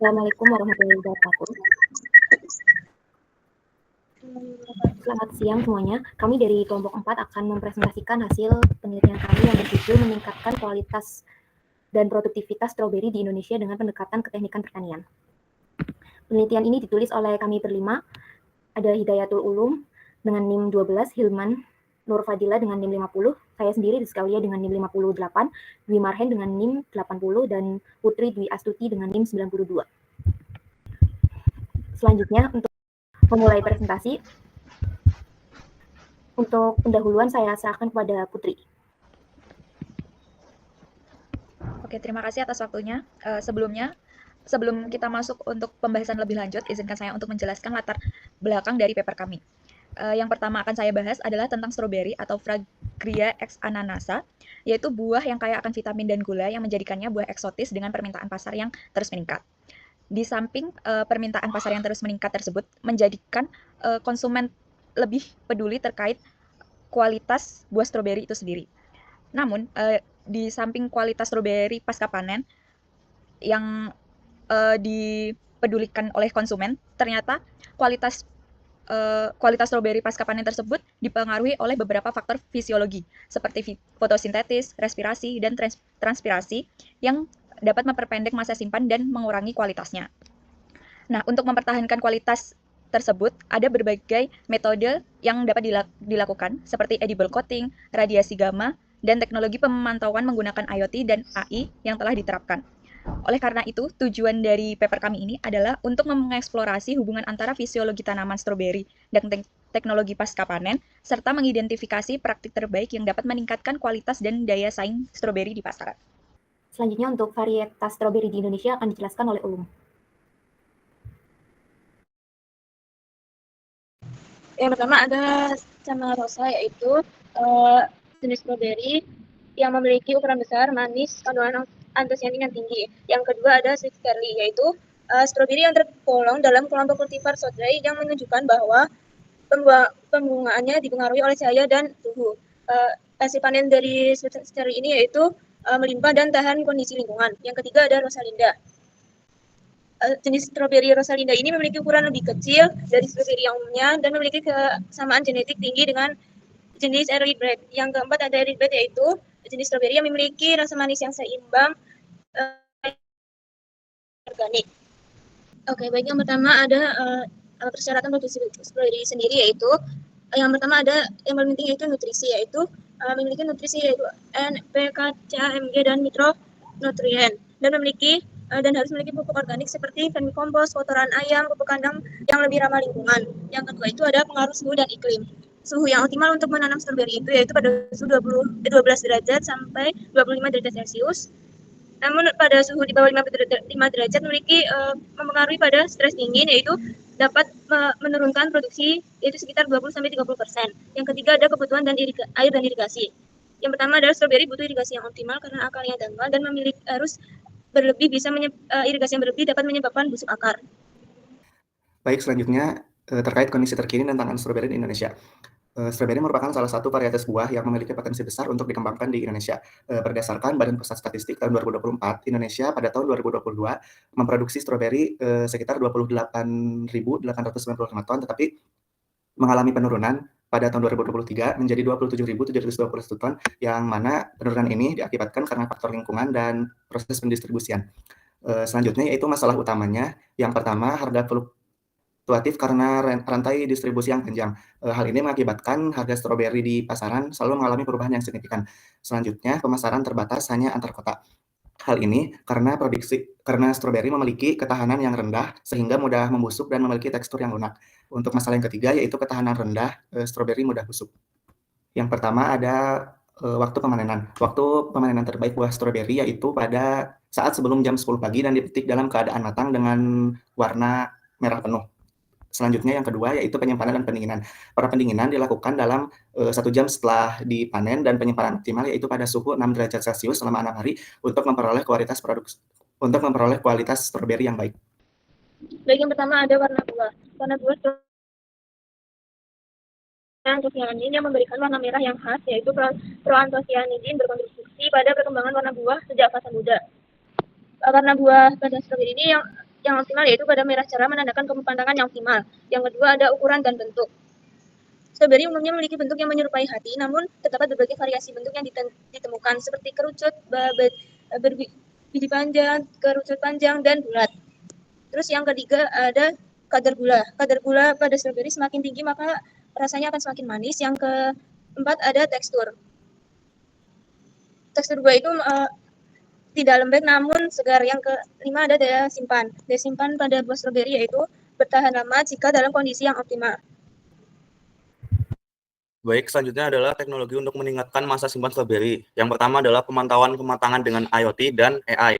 Assalamualaikum warahmatullahi wabarakatuh. Selamat siang semuanya. Kami dari kelompok 4 akan mempresentasikan hasil penelitian kami yang berjudul meningkatkan kualitas dan produktivitas stroberi di Indonesia dengan pendekatan keteknikan pertanian. Penelitian ini ditulis oleh kami berlima, ada Hidayatul Ulum dengan NIM 12, Hilman Nur Fadila dengan NIM 50, saya sendiri Rizka Aulia dengan NIM 58, Dwi Marhen dengan NIM 80, dan Putri Dwi Astuti dengan NIM 92. Selanjutnya, untuk memulai presentasi, untuk pendahuluan saya serahkan kepada Putri. Oke, terima kasih atas waktunya. Sebelum kita masuk untuk pembahasan lebih lanjut, izinkan saya untuk menjelaskan latar belakang dari paper kami. Yang pertama akan saya bahas adalah tentang stroberi atau Fragria ex ananasa, yaitu buah yang kaya akan vitamin dan gula yang menjadikannya buah eksotis dengan permintaan pasar yang terus meningkat. Di samping permintaan pasar yang terus meningkat tersebut menjadikan konsumen lebih peduli terkait kualitas buah stroberi itu sendiri. Namun, di samping kualitas stroberi pasca panen yang dipedulikan oleh konsumen, ternyata kualitas stroberi pasca panen tersebut dipengaruhi oleh beberapa faktor fisiologi seperti fotosintesis, respirasi, dan transpirasi yang dapat memperpendek masa simpan dan mengurangi kualitasnya. Nah, untuk mempertahankan kualitas tersebut, ada berbagai metode yang dapat dilakukan seperti edible coating, radiasi gamma, dan teknologi pemantauan menggunakan IoT dan AI yang telah diterapkan. Oleh karena itu, tujuan dari paper kami ini adalah untuk mengeksplorasi hubungan antara fisiologi tanaman stroberi dan teknologi pasca panen, serta mengidentifikasi praktik terbaik yang dapat meningkatkan kualitas dan daya saing stroberi di pasaran. Selanjutnya untuk varietas stroberi di Indonesia akan dijelaskan oleh Ulum. Yang pertama ada Samarosa, yaitu jenis stroberi yang memiliki ukuran besar, manis, kandungan antosianin yang tinggi. Yang kedua ada Sweet Curly, yaitu stroberi yang tergolong dalam kelompok cultivar Sodrey yang menunjukkan bahwa pembungaannya dipengaruhi oleh cahaya dan suhu. Hasil panen dari Sweet Curly ini yaitu melimpah dan tahan kondisi lingkungan. Yang ketiga ada Rosalinda. Jenis stroberi Rosalinda ini memiliki ukuran lebih kecil dari stroberi yang umumnya dan memiliki kesamaan genetik tinggi dengan jenis Early Bread. Yang keempat ada Early Bread, yaitu jenis stroberi yang memiliki rasa manis yang seimbang organik. Oke, baik, yang pertama ada persyaratan produksi stroberi sendiri, yaitu yang pertama ada yang paling penting yaitu nutrisi, yaitu memiliki nutrisi yaitu N, P, K, C, A, M, G, dan mikronutrien, dan harus memiliki pupuk organik seperti vermikompos, kotoran ayam, pupuk kandang yang lebih ramah lingkungan. Yang kedua itu ada pengaruh suhu dan iklim. Suhu yang optimal untuk menanam stroberi itu yaitu pada suhu 12 derajat sampai 25 derajat Celcius. Namun pada suhu di bawah 5 derajat mempengaruhi pada stres dingin, yaitu dapat menurunkan produksi yaitu sekitar 20-30%. Yang ketiga ada kebutuhan air dan irigasi. Yang pertama adalah stroberi butuh irigasi yang optimal karena akarnya dangkal dan harus berlebih irigasi yang berlebih dapat menyebabkan busuk akar. Baik, selanjutnya terkait kondisi terkini dan tantangan stroberi di Indonesia. Stroberi merupakan salah satu varietas buah yang memiliki potensi besar untuk dikembangkan di Indonesia. Berdasarkan Badan Pusat Statistik tahun 2024, Indonesia pada tahun 2022 memproduksi stroberi sekitar 28.895 ton, tetapi mengalami penurunan pada tahun 2023 menjadi 27.721 ton, yang mana penurunan ini diakibatkan karena faktor lingkungan dan proses pendistribusian. Selanjutnya yaitu masalah utamanya. Yang pertama, harga fluktuatif karena rantai distribusi yang panjang. Hal ini mengakibatkan harga stroberi di pasaran selalu mengalami perubahan yang signifikan. Selanjutnya, pemasaran terbatas hanya antar kota. Hal ini karena stroberi memiliki ketahanan yang rendah sehingga mudah membusuk dan memiliki tekstur yang lunak. Untuk masalah yang ketiga yaitu ketahanan rendah, stroberi mudah busuk. Yang pertama ada waktu pemanenan. Waktu pemanenan terbaik buah stroberi yaitu pada saat sebelum jam 10 pagi dan dipetik dalam keadaan matang dengan warna merah penuh. Selanjutnya yang kedua yaitu penyimpanan dan pendinginan. Para pendinginan dilakukan dalam 1 jam setelah dipanen dan penyimpanan optimal yaitu pada suhu 6 derajat Celcius selama 6 hari untuk memperoleh kualitas stroberi yang baik. Baik, yang pertama ada warna buah. Warna buah antosianin yang memberikan warna merah yang khas, yaitu proantosianidin berkontribusi pada perkembangan warna buah sejak fase muda. Warna buah pada stroberi ini yang yang optimal yaitu pada merah cerah menandakan kepantangan yang optimal. Yang kedua ada ukuran dan bentuk. Stroberi umumnya memiliki bentuk yang menyerupai hati, namun terdapat berbagai variasi bentuk yang ditemukan seperti kerucut, berbiji panjang, kerucut panjang, dan bulat. Terus yang ketiga ada kadar gula. Kadar gula pada stroberi semakin tinggi maka rasanya akan semakin manis. Yang keempat ada tekstur. Tekstur buah itu tidak lembek namun segar. Yang kelima ada daya simpan. Daya simpan pada buah stroberi yaitu bertahan lama jika dalam kondisi yang optimal. Baik, selanjutnya adalah teknologi untuk meningkatkan masa simpan stroberi. Yang pertama adalah pemantauan kematangan dengan IoT dan AI.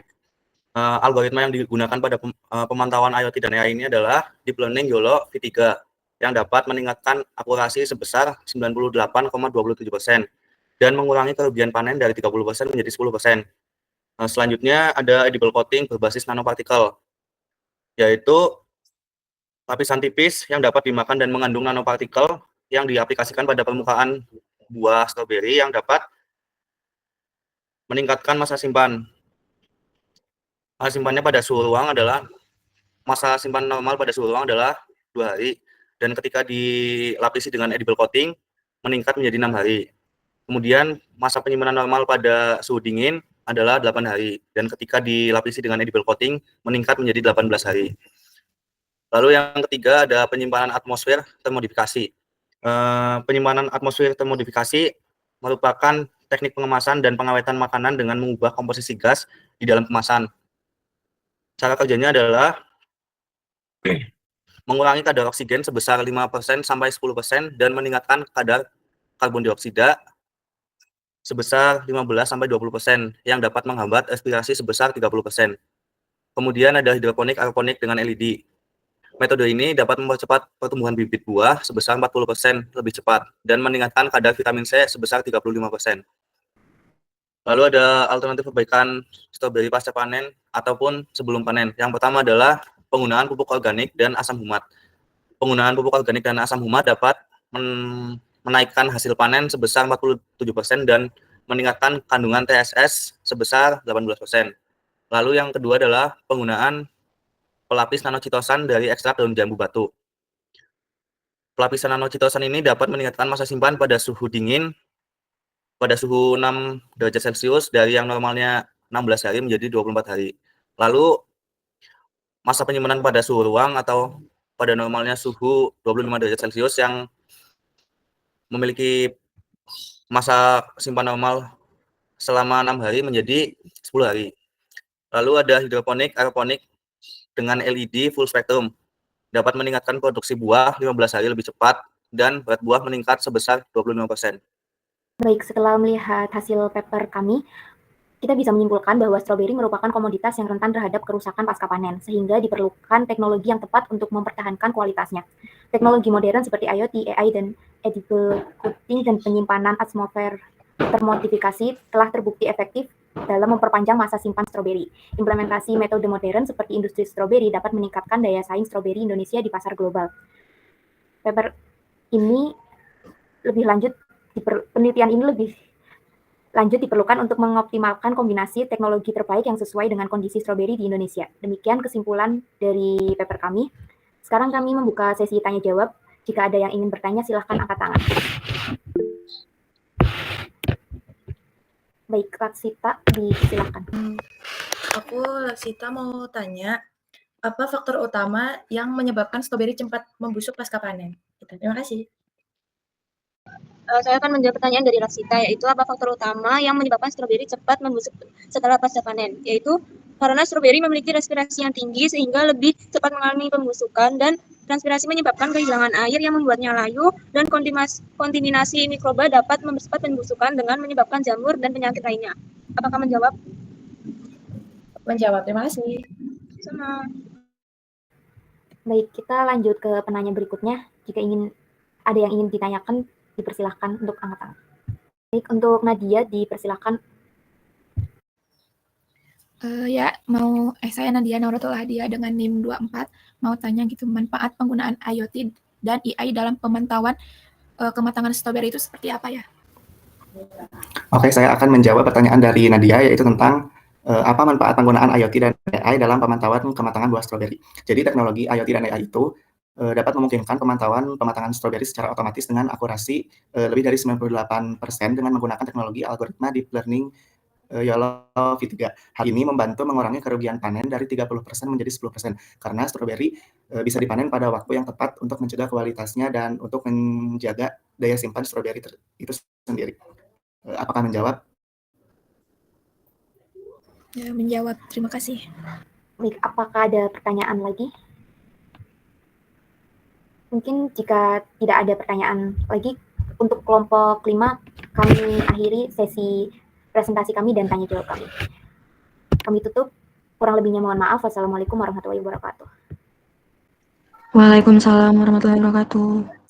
Algoritma yang digunakan pada pemantauan IoT dan AI ini adalah Deep Learning YOLO V3 yang dapat meningkatkan akurasi sebesar 98,27% dan mengurangi kerugian panen dari 30% menjadi 10%. Selanjutnya ada edible coating berbasis nanopartikel, yaitu lapisan tipis yang dapat dimakan dan mengandung nanopartikel yang diaplikasikan pada permukaan buah stroberi yang dapat meningkatkan masa simpan. Masa simpannya pada suhu ruang adalah masa simpan normal pada suhu ruang adalah 2 hari dan ketika dilapisi dengan edible coating meningkat menjadi 6 hari. Kemudian masa penyimpanan normal pada suhu dingin adalah 8 hari dan ketika dilapisi dengan edible coating meningkat menjadi 18 hari. Lalu yang ketiga ada penyimpanan atmosfer termodifikasi. Penyimpanan atmosfer termodifikasi merupakan teknik pengemasan dan pengawetan makanan dengan mengubah komposisi gas di dalam kemasan. Cara kerjanya adalah mengurangi kadar oksigen sebesar 5% sampai 10% dan meningkatkan kadar karbon dioksida sebesar 15 sampai 20% yang dapat menghambat respirasi sebesar 30%. Kemudian ada hidroponik aeroponik dengan LED. Metode ini dapat mempercepat pertumbuhan bibit buah sebesar 40% lebih cepat dan meningkatkan kadar vitamin C sebesar 35%. Lalu ada alternatif perbaikan stroberi pasca panen ataupun sebelum panen. Yang pertama adalah penggunaan pupuk organik dan asam humat. Penggunaan pupuk organik dan asam humat dapat menaikkan hasil panen sebesar 47% dan meningkatkan kandungan TSS sebesar 18%. Lalu yang kedua adalah penggunaan pelapis nanocitosan dari ekstrak daun jambu batu. Pelapisan nanocitosan ini dapat meningkatkan masa simpan pada suhu dingin pada suhu 6 derajat Celcius dari yang normalnya 16 hari menjadi 24 hari. Lalu masa penyimpanan pada suhu ruang atau pada normalnya suhu 25 derajat Celcius yang memiliki masa simpan normal selama 6 hari menjadi 10 hari. Lalu ada hidroponik aeroponik dengan LED full spectrum dapat meningkatkan produksi buah 15 hari lebih cepat dan berat buah meningkat sebesar 25%. Baik, setelah melihat hasil paper kami, kita bisa menyimpulkan bahwa stroberi merupakan komoditas yang rentan terhadap kerusakan pasca panen, sehingga diperlukan teknologi yang tepat untuk mempertahankan kualitasnya. Teknologi modern seperti IoT, AI, dan edible coating dan penyimpanan atmosfer termodifikasi telah terbukti efektif dalam memperpanjang masa simpan stroberi. Implementasi metode modern seperti industri stroberi dapat meningkatkan daya saing stroberi Indonesia di pasar global. Paper ini lebih lanjut, penelitian ini lebih lanjut diperlukan untuk mengoptimalkan kombinasi teknologi terbaik yang sesuai dengan kondisi stroberi di Indonesia. Demikian kesimpulan dari paper kami. Sekarang kami membuka sesi tanya jawab. Jika ada yang ingin bertanya, silahkan angkat tangan. Baik, Laksita, disilakan. Aku, Laksita, mau tanya, apa faktor utama yang menyebabkan stroberi cepat membusuk pasca panen? Terima kasih. Saya akan menjawab pertanyaan dari Laksita, yaitu apa faktor utama yang menyebabkan stroberi cepat membusuk setelah pasca panen, yaitu karena stroberi memiliki respirasi yang tinggi sehingga lebih cepat mengalami pembusukan dan transpirasi menyebabkan kehilangan air yang membuatnya layu dan kontaminasi mikroba dapat mempercepat pembusukan dengan menyebabkan jamur dan penyakit lainnya. Apakah menjawab? Menjawab, terima kasih. Sama. Baik, kita lanjut ke penanya berikutnya. Jika ada yang ingin ditanyakan, dipersilahkan untuk angkat tangan. Baik, untuk Nadia dipersilahkan. Saya Nadia Nauratul Hadia dengan NIM 24, mau tanya gitu, manfaat penggunaan IoT dan AI dalam pemantauan kematangan stroberi itu seperti apa ya? Oke, saya akan menjawab pertanyaan dari Nadia, yaitu tentang Apa manfaat penggunaan IoT dan AI dalam pemantauan kematangan buah stroberi? Jadi teknologi IoT dan AI itu dapat memungkinkan pematangan stroberi secara otomatis dengan akurasi lebih dari 98% dengan menggunakan teknologi algoritma deep learning YOLO V3. Hal ini membantu mengurangi kerugian panen dari 30% menjadi 10% karena stroberi bisa dipanen pada waktu yang tepat untuk mencegah kualitasnya dan untuk menjaga daya simpan stroberi itu sendiri. Apakah menjawab? Ya, menjawab. Terima kasih. Baik, apakah ada pertanyaan lagi? Mungkin jika tidak ada pertanyaan lagi, untuk kelompok 5 kami akhiri sesi presentasi kami dan tanya jawab kami. Kami tutup. Kurang lebihnya mohon maaf. Wassalamualaikum warahmatullahi wabarakatuh. Waalaikumsalam warahmatullahi wabarakatuh.